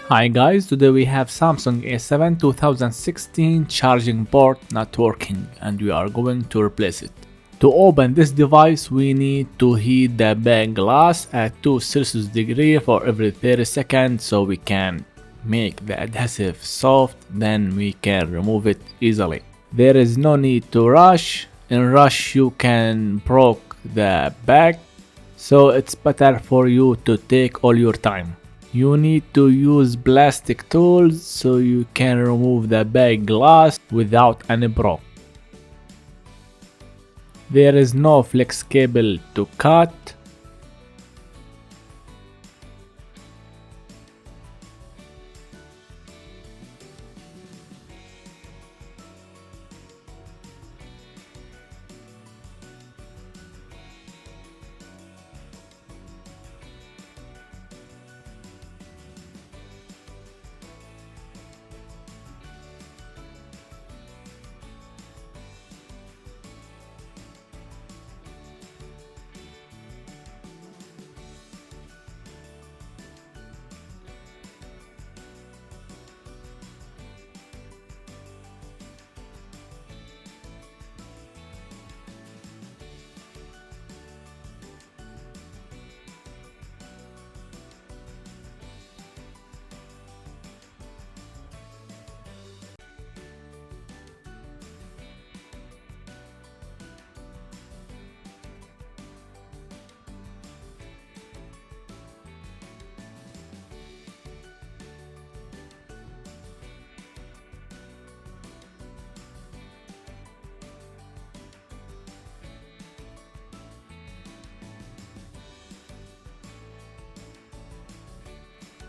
Hi guys, today we have Samsung A7 2016 charging port not working and we are going to replace it. To open this device we need to heat the back glass at 2 Celsius degree for every 30 seconds so we can make the adhesive soft, then we can remove it easily. There is no need to rush. In rush you can break the back, so it's better for you to take all your time. You need to use plastic tools so you can remove the back glass without any broke. There is no flex cable to cut.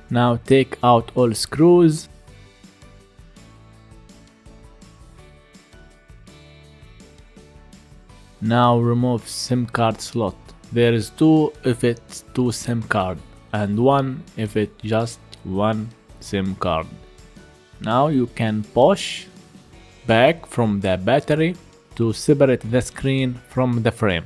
Now take out all screws. Now remove SIM card slot. There is two if it's two SIM card and one if it's just one SIM card. Now you can push back from the battery to separate the screen from the frame.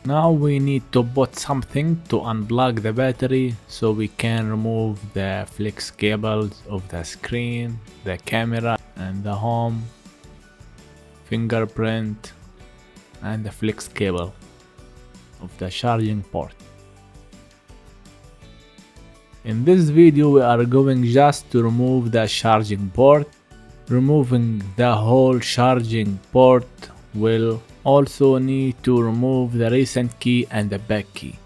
Now we need to put something to unplug the battery so we can remove the flex cables of the screen, the camera and the home, fingerprint and the flex cable of the charging port. In this video we are going just to remove the charging port. Removing the whole charging port will also need to remove the recent key and the back key.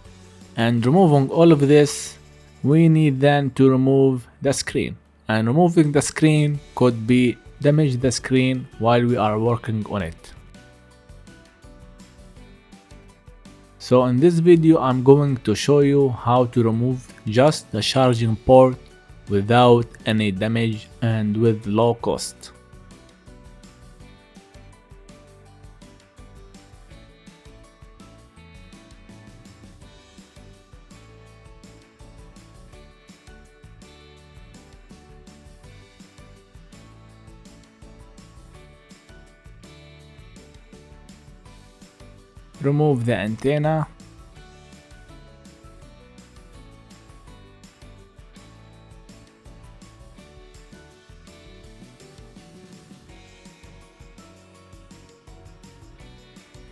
And removing all of this, we need then to remove the screen. And removing the screen could be damage the screen while we are working on it. So in this video I'm going to show you how to remove just the charging port without any damage and with low cost. Remove the antenna.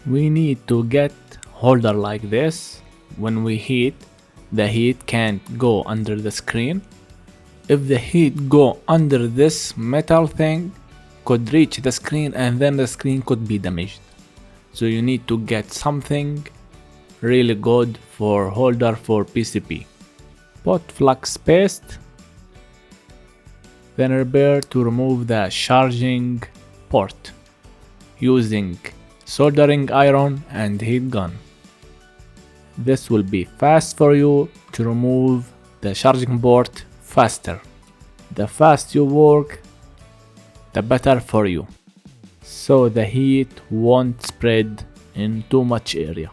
We need to get holder like this. When we heat, the heat can't go under the screen. If the heat go under this metal thing, could reach the screen and then the screen could be damaged. So you need to get something really good for holder for PCB. Put flux paste, then repair to remove the charging port using soldering iron and heat gun. This will be fast for you to remove the charging port faster. The fast you work, the better for you, so the heat won't spread in too much area.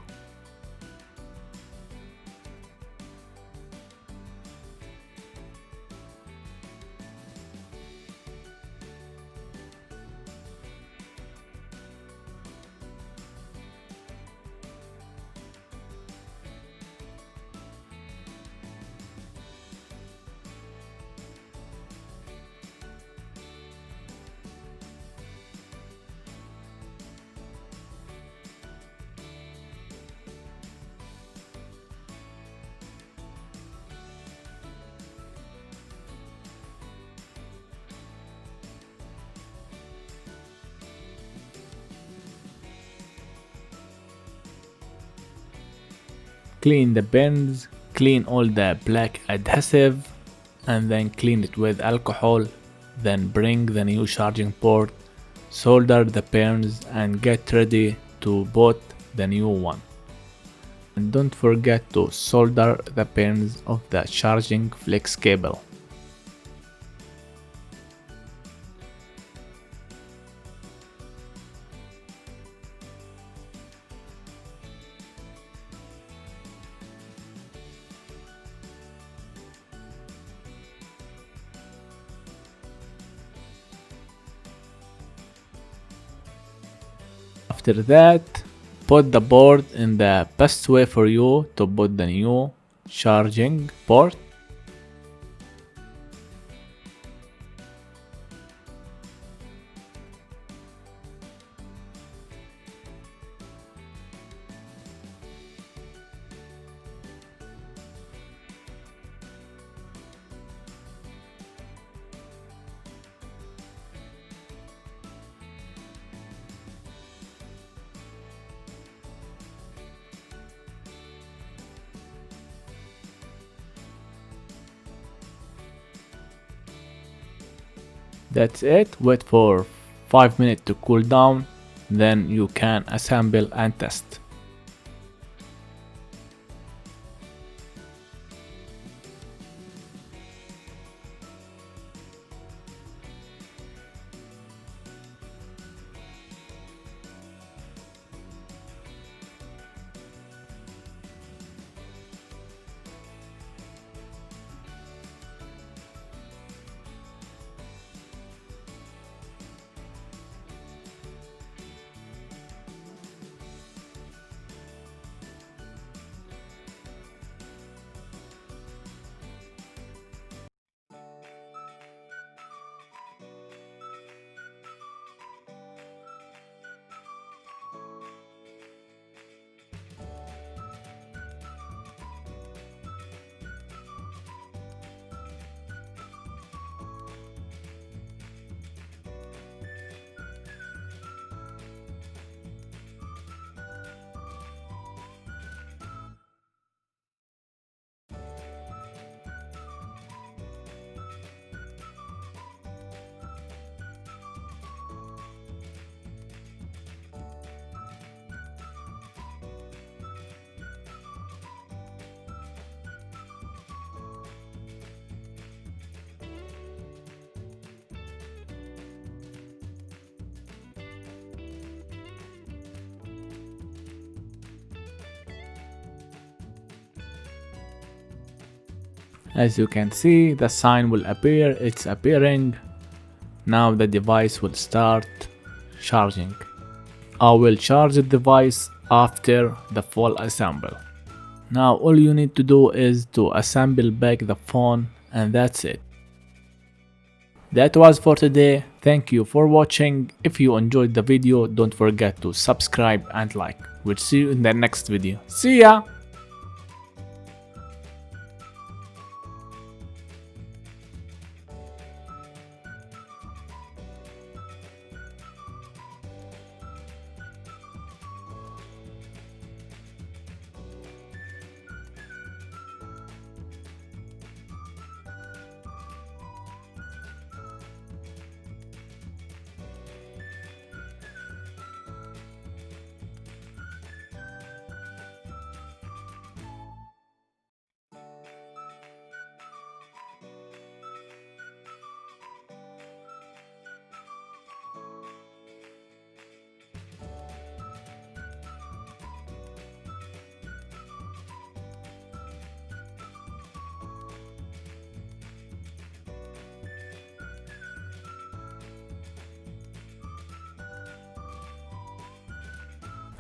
Clean the pins, clean all the black adhesive, and then clean it with alcohol. Then bring the new charging port, solder the pins, and get ready to put the new one. And don't forget to solder the pins of the charging flex cable. After that, put the board in the best way for you to put the new charging port. That's it. Wait for 5 minutes to cool down, then you can assemble and test. As you can see, the sign will appear, it's appearing. Now the device will start charging. I will charge the device after the full assemble. Now all you need to do is to assemble back the phone, and that's it. That was for today. Thank you for watching. If you enjoyed the video, don't forget to subscribe and like. We'll see you in the next video. See ya!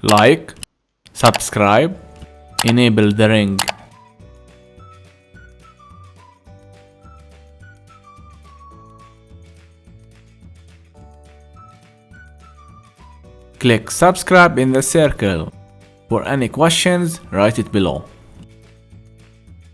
Like, subscribe, enable the ring. Click subscribe in the circle. For any questions, write it below.